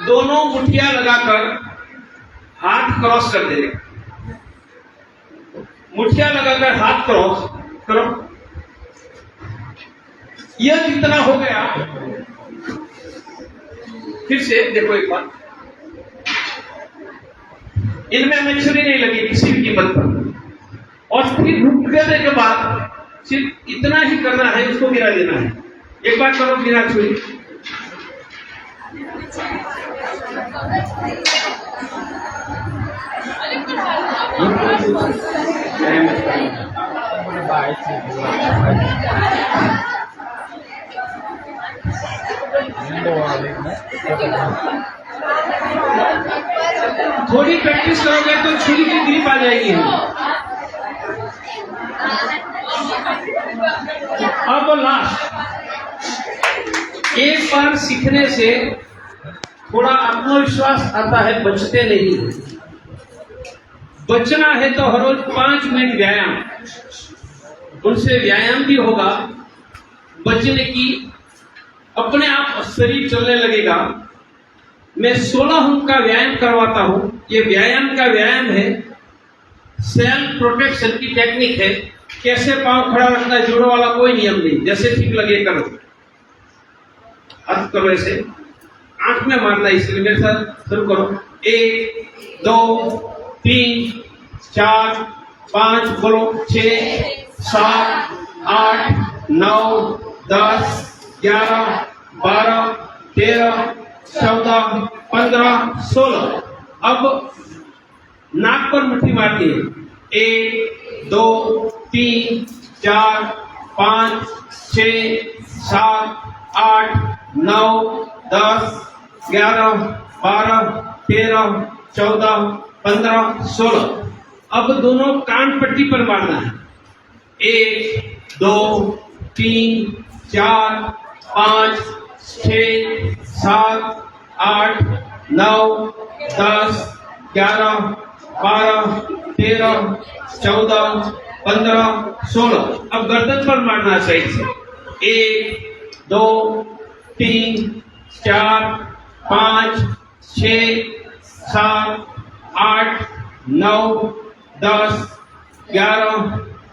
दोनों मुठिया लगाकर हाथ क्रॉस कर देंगे, मुठिया लगाकर हाथ क्रॉस करो। यह कितना हो गया? फिर से देखो एक बार, इनमें हमें छुरी नहीं लगी किसी भी कीमत पर। और फिर रुक करने के बाद सिर्फ इतना ही करना है, उसको गिरा देना है। एक बार करो बिना छुरी। थोड़ी प्रैक्टिस करोगे तो छुरी की ग्रिप आ जाएगी। अब लास्ट, एक बार सीखने से थोड़ा आत्मविश्वास आता है, बचते नहीं। बचना है तो हर रोज 5 मिनट व्यायाम, उनसे व्यायाम भी होगा। बचने की अपने आप शरीर चलने लगेगा। मैं 16 अंक का व्यायाम करवाता हूं। ये व्यायाम का व्यायाम है, सेल्फ प्रोटेक्शन की टेक्निक है। कैसे पांव खड़ा रखना है, जोड़ों वाला कोई नियम नहीं, जैसे ठीक लगे करो। हाथ करो ऐसे, आंख में मारना, इसलिए मेरे साथ शुरू करो। 1 2 3 4 5 बोलो 6 7 8 9 10 11 12 13 14 15 16। अब नाक पर मुट्ठी मारनी है। 1 2 3 4 5 6 7 8 9 10 11 12 13 14 15 16। अब दोनों कान पट्टी पर मारना है। 1 2 3 4 5 6 7 8 9 10 11 12 13 14 15 16। अब गर्दन पर मारना साइड से। 1 2 3 4 5 6 7 8 9 10 11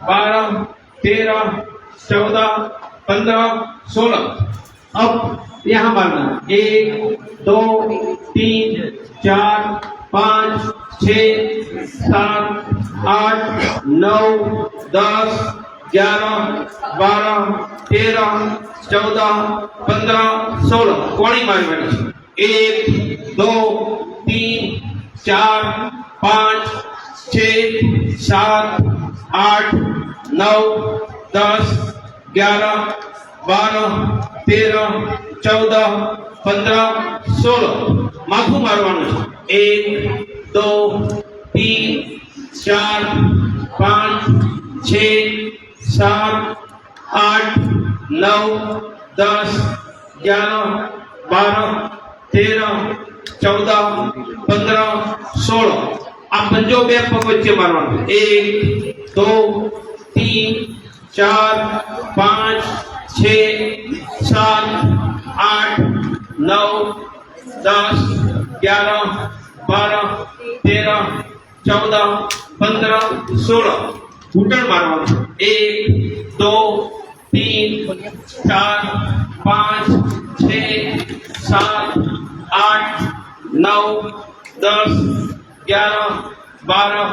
12 13 14 15 16। अब यहां मारना 1 2 3 4 5 6 7 8 9 10 11 12 13 14 15 16। कोणी मारी मैडम। 1 2 3 4 5 6 7 8 9 10 11 12 13 14 15 16। માથું મારવાનું છે। 1 2 3 4 5 6 7 8 9 10 11 12 13 14 15 16। આ પંજો બે પગ વચ્ચે મારવાનું છે। 1 2 3 4 5 6 7 8 9 10 11 12 13 14 15 16। ઘૂંટણ મારવાનું છે। 1 2 3 4 5 6 7 8 9 10 11 12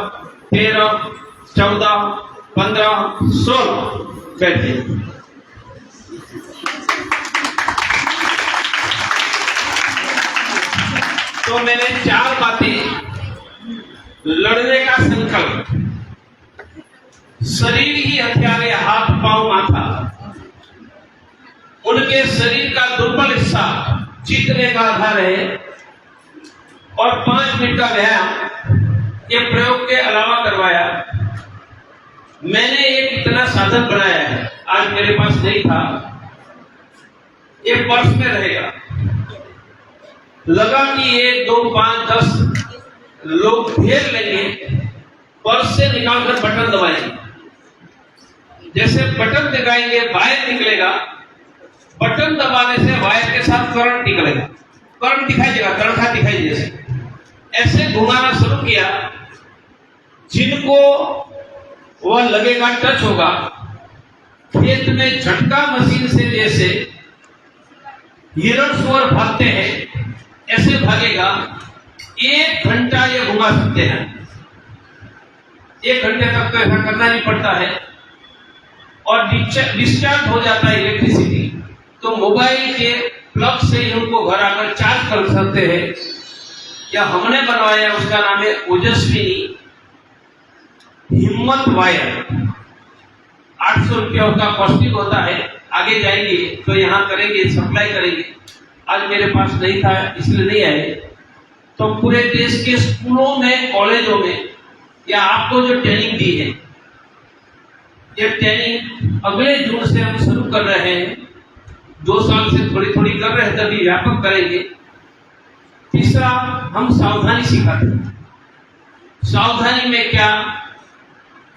13 14 15 16। बैठिए। तो मैंने 4 बातें। लड़ने का संकल्प, शरीर ही हथियार है, हाथ पांव माथा। उनके शरीर का दुर्बल हिस्सा जीतने का आधार है। और 5 मिनट का व्यायाम ये प्रयोग के अलावा करवाया। मैंने एक इतना साधन बनाया है, आज मेरे पास नहीं था, ये पर्स में रहेगा। लगा कि 1 2 5 10 लोग घेर लेंगे, पर्स से निकालकर बटन दबाएंगे। जैसे बटन दबाएंगे वायर निकलेगा, बटन दबाने से वायर के साथ करंट निकलेगा, करंट दिखाई देगा, तड़का दिखाई देगा। ऐसे घुमाना शुरू किया। जिनको वह लगेगा टच होगा, खेत में झटका मशीन से जैसे हिरण सुअर भागते हैं ऐसे भागेगा। 1 घंटा ये घुमा सकते हैं। 1 घंटे तक तो ऐसा करना नहीं पड़ता है और डिस्चार्ज हो जाता है इलेक्ट्रिसिटी। तो मोबाइल के प्लग से उनको घर आकर चार्ज कर सकते हैं। या हमने बनवाया, उसका नाम है ओजस्विनी हिम्मत वायर। 800 रुपया उसका कॉस्टिंग होता है। आगे जाएंगे तो यहाँ करेंगे, सप्लाई करेंगे। आज मेरे पास नहीं था इसलिए नहीं आए। तो पूरे देश के स्कूलों में, कॉलेजों में या आपको जो ट्रेनिंग दी है, ये ट्रेनिंग अगले जून से हम शुरू कर रहे हैं। 2 साल से थोड़ी थोड़ी कर रहे हैं, तभी व्यापक करेंगे। तीसरा, हम सावधानी सिखाते हैं। सावधानी में क्या?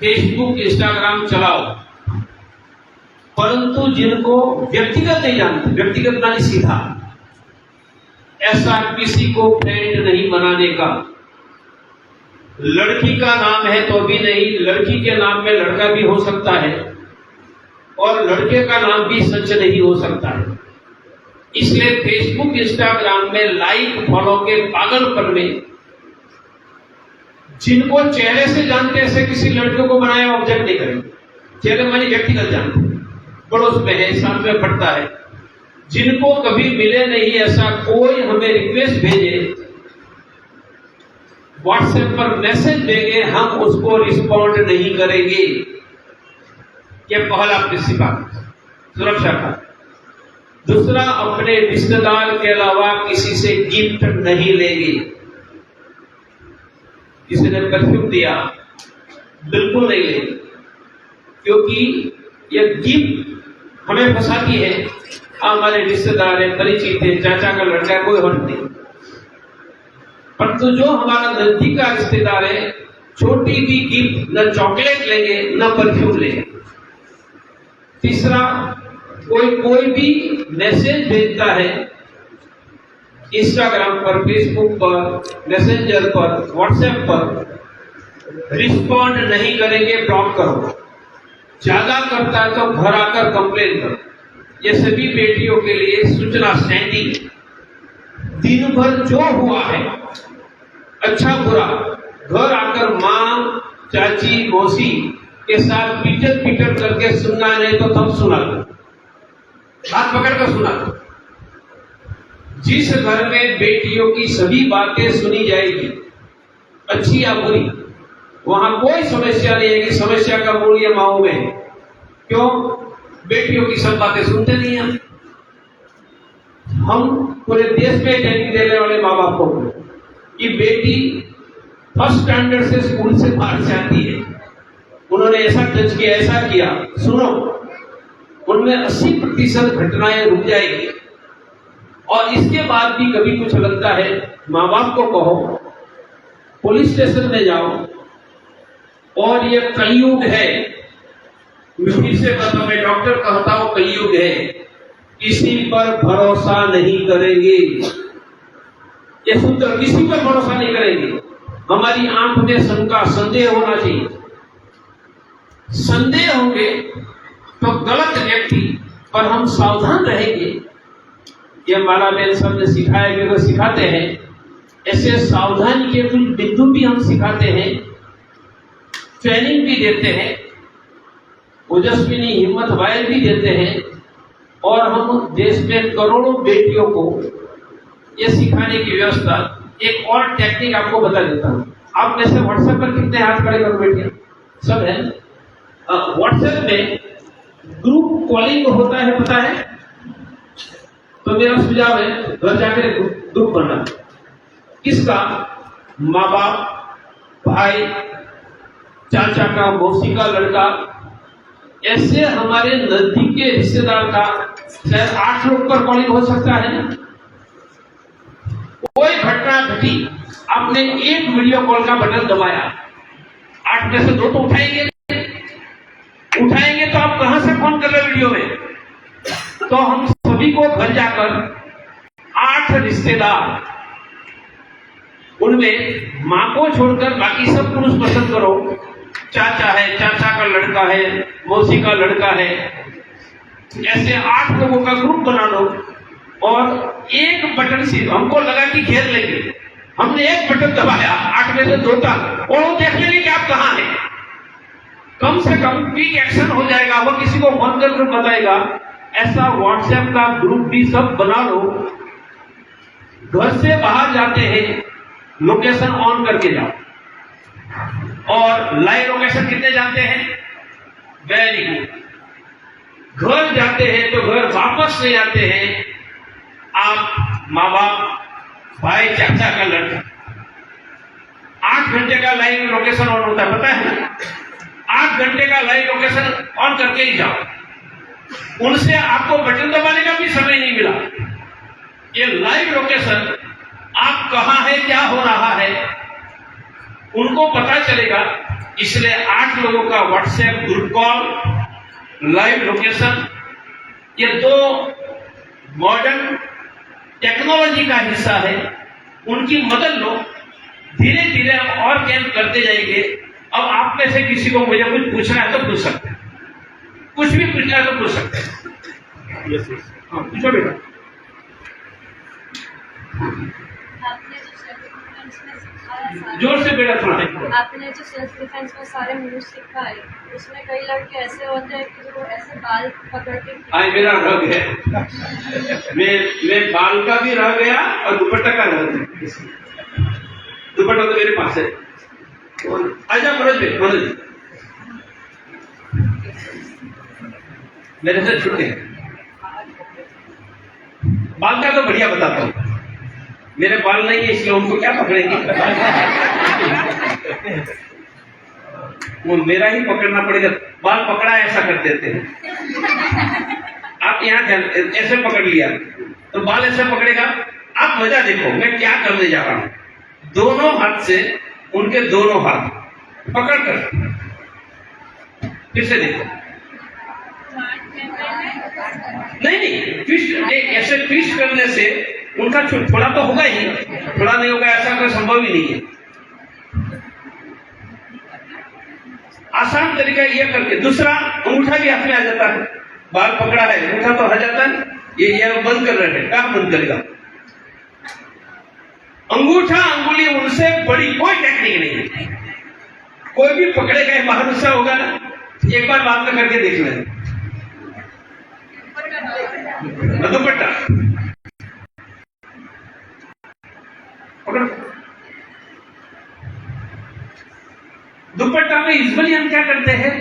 फेसबुक इंस्टाग्राम चलाओ, परंतु जिनको व्यक्तिगत नहीं जानते, व्यक्तिगत नहीं सीखा, ऐसा किसी को फ्रेंड नहीं बनाने का। लड़की का नाम है तो भी नहीं, लड़की के नाम में लड़का भी हो सकता है और लड़के का नाम भी सच नहीं हो सकता है। इसलिए फेसबुक इंस्टाग्राम में लाइक फॉलो के पागलपन में जिनको चेहरे से जानते ऐसे किसी लड़के को बनाए ऑब्जेक्ट नहीं करेंगे। चेहरे मानी व्यक्तिगत जानते, पड़ोस में है, साथ में पढ़ता है, जिनको कभी मिले नहीं ऐसा कोई हमें रिक्वेस्ट भेजे, व्हाट्सएप पर मैसेज भेजे, हम उसको रिस्पॉन्ड नहीं करेंगे। यह पहला प्रिंसिपल सुरक्षा का। दूसरा, अपने रिश्तेदार के अलावा किसी से गिफ्ट नहीं लेंगे। किसी ने परफ्यूम दिया, बिल्कुल नहीं लेंगे, क्योंकि यह गिफ्ट हमें फंसाती है। हमारे रिश्तेदार है, परिचित है, चाचा का लड़का, कोई हर्ट नहीं। परंतु जो हमारा नजदीक का रिश्तेदार है, छोटी भी गिफ्ट, न चॉकलेट लेंगे न परफ्यूम लेंगे। तीसरा, कोई भी मैसेज भेजता है इंस्टाग्राम पर, फेसबुक पर, मैसेंजर पर, व्हाट्सएप पर, रिस्पॉन्ड नहीं करेंगे, ब्लॉक करो। ज्यादा करता है तो घर आकर कंप्लेन करो। ये सभी बेटियों के लिए सूचना स्टैंडिंग। दिन भर जो हुआ है, अच्छा बुरा, घर आकर माँ, चाची, मौसी के साथ पीटर करके सुनना है, नहीं तो तब सुना दो, हाथ पकड़कर सुना दो। जिस घर में बेटियों की सभी बातें सुनी जाएगी, अच्छी या बुरी, वहां कोई समस्या नहीं है कि समस्या का मूल ये माओ में है। क्यों? बेटियों की सब बातें सुनते नहीं हैं। हम पूरे देश में ट्रेनिंग देने वाले माँ बाप को कि बेटी फर्स्ट स्टैंडर्ड से स्कूल से बाहर से आती है, उन्होंने ऐसा टच किया, ऐसा किया, सुनो, उनमें 80% घटनाएं रुक जाएगी। और इसके बाद भी कभी कुछ लगता है, माँ बाप को कहो, पुलिस स्टेशन में जाओ, और ये कलयुग है। फिर से कहता, मैं डॉक्टर कहता हूं कलयुग है, किसी पर भरोसा नहीं करेंगे। ये सूत्र, किसी पर भरोसा नहीं करेंगे। हमारी आंख में शंका, संदेह होना चाहिए। संदेह होंगे तो गलत व्यक्ति पर हम सावधान रहेंगे। ये माला बहन सब ने सिखाया, कि वो सिखाते हैं, ऐसे सावधानी के कुछ बिंदु भी हम सिखाते हैं, ट्रेनिंग भी देते हैं, ओजस्विनी हिम्मत वायल भी देते हैं। और हम देश में करोड़ों बेटियों को ये सिखाने की व्यवस्था, एक और टेक्निक आपको बता देता हूं। आप में से व्हाट्सएप पर कितने हाथ खड़े करो बेटियां? सब है। व्हाट्सएप में ग्रुप कॉलिंग होता है, पता है? तो मेरा सुझाव है, घर जाकर ग्रुप बनना। किसका? माँ बाप, भाई, चाचा का, मौसी का लड़का, ऐसे हमारे नजदीक के रिश्तेदार का शायद 8 लोग पर कॉलिंग हो सकता है ना। कोई घटना घटी, आपने एक वीडियो कॉल का बटन दबाया, 8 में से 2 तो उठाएंगे तो आप कहां से फोन कर रहे हो वीडियो में? तो हम सभी को घर जाकर 8 रिश्तेदार, उनमें मां को छोड़कर बाकी सब पुरुष पसंद करो, चाचा है, चाचा का लड़का है, मौसी का लड़का है, ऐसे 8 लोगों का ग्रुप बना लो। और एक बटन से हमको लगा कि घेर लेंगे, हमने एक बटन दबाया, 8 में से 2 था, और वो देख लेंगे कि आप कहां हैं। कम से कम क्विक एक्शन हो जाएगा, वो किसी को फोन करके बताएगा। ऐसा व्हाट्सएप का ग्रुप भी सब बना लो। घर से बाहर जाते हैं, लोकेशन ऑन करके जाओ। और लाइव लोकेशन कितने जानते हैं? Very good. घर जाते हैं तो घर वापस नहीं आते हैं आप, माँ बाप, भाई, चाचा का लड़का। 8 घंटे का लाइव लोकेशन ऑन होता है, पता है? 8 घंटे का लाइव लोकेशन ऑन करके ही जाओ। उनसे आपको बटन दबाने का भी समय नहीं मिला। ये लाइव लोकेशन, आप कहां है, क्या हो रहा है, उनको पता चलेगा। इसलिए 8 लोगों का WhatsApp group call, live location, ये 2 मॉडर्न टेक्नोलॉजी का हिस्सा है। उनकी मदद लो, धीरे धीरे हम और गेम करते जाएंगे। अब आप में से किसी को मुझे कुछ पूछना है तो पूछ सकते हैं, कुछ भी पूछना है तो पूछ सकते हैं। हाँ, पूछो बेटा। आपने जो सेल्फ डिफेंस में सिखाया सारे- जोर से बेटा थोड़ा आपने जो सेल्फ डिफेंस में सारे मूव सिखाए, उसमें कई लड़के ऐसे होते हैं कि वो ऐसे बाल पकड़ के आज मेरा रह गया, मैं बाल का भी रह गया और दुपट्टा का रह गया। दुपट्टा तो मेरे पास है। आजा मनोज जी मेरे से छूट गए। बाल का तो बढ़िया बताता हूँ, मेरे बाल नहीं है इसलिए उनको क्या पकड़ेंगे। वो मेरा ही पकड़ना पड़ेगा। बाल पकड़ा ऐसा कर देते हैं आप, यहाँ ऐसे पकड़ लिया तो बाल ऐसे पकड़ेगा। आप मजा देखो मैं क्या करने जा रहा हूं। दोनों हाथ से उनके दोनों हाथ पकड़ कर फिर से देखो। नहीं ट्विस्ट, ऐसे ट्विस्ट करने से उनका थोड़ा तो होगा ही, थोड़ा नहीं होगा ऐसा कोई संभव ही नहीं है। आसान तरीका यह करके, दूसरा अंगूठा भी हाथ में आ जाता है। बाल पकड़ा है, अंगूठा तो आ जाता है। ये बंद कर रहे हैं, कहाँ बंद करेगा। अंगूठा अंगुली उनसे बड़ी कोई टेक्निक नहीं है। कोई भी पकड़ेगा बाहर उससे होगा ना, एक बार बाद में करके देख लें। दुपट्टा दुपट्टा में यूजुअली हम क्या करते हैं,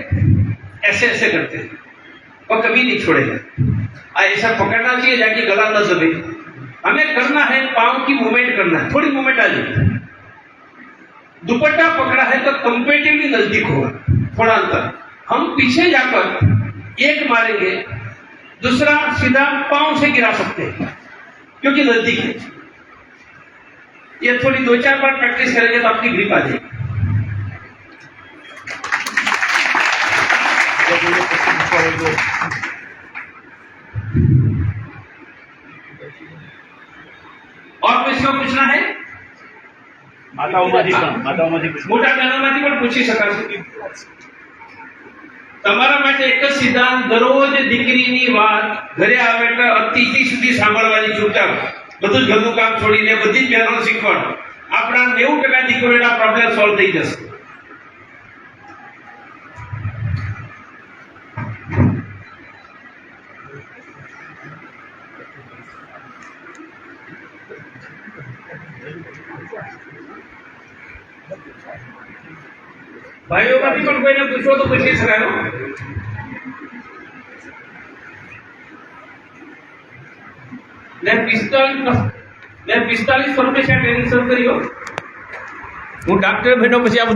ऐसे ऐसे करते हैं और कभी नहीं छोड़ेगा। ऐसा पकड़ना चाहिए जाके गला न दबे। हमें करना है पांव की मूवमेंट करना है, थोड़ी मूवमेंट आ जाए। दुपट्टा पकड़ा है तो कंपेटिवली नजदीक होगा, थोड़ा अंतर। हम पीछे जाकर एक मारेंगे, दूसरा सीधा पांव से गिरा सकते हैं क्योंकि नजदीक है। ये थोड़ी 2-4 बार प्रैक्टिस करेंगे तो आपकी ग्रिप आ जाएगी। और किसी को पूछना है? મોટા બહેનોમાંથી પણ પૂછી શકાશે। તમારા માટે એક જ સિદ્ધાંત, દરરોજ દીકરીની વાત ઘરે આવે એટલે અતિથિ સુધી સાંભળવાની ચૂપચાપ, બધું જ ઘરનું કામ છોડીને બધી જ બહેનો શીખવાડ। આપણા 90% દીકરીઓના પ્રોબ્લેમ સોલ્વ થઈ જશે। ભાઈઓમાંથી પણ કોઈને પૂછવો તો પૂછી શકાય। મેં 45 વર્ષ ટ્રેનિંગ શરૂ કરી। હું ડાક્ટર બન્યો પછી આ બધું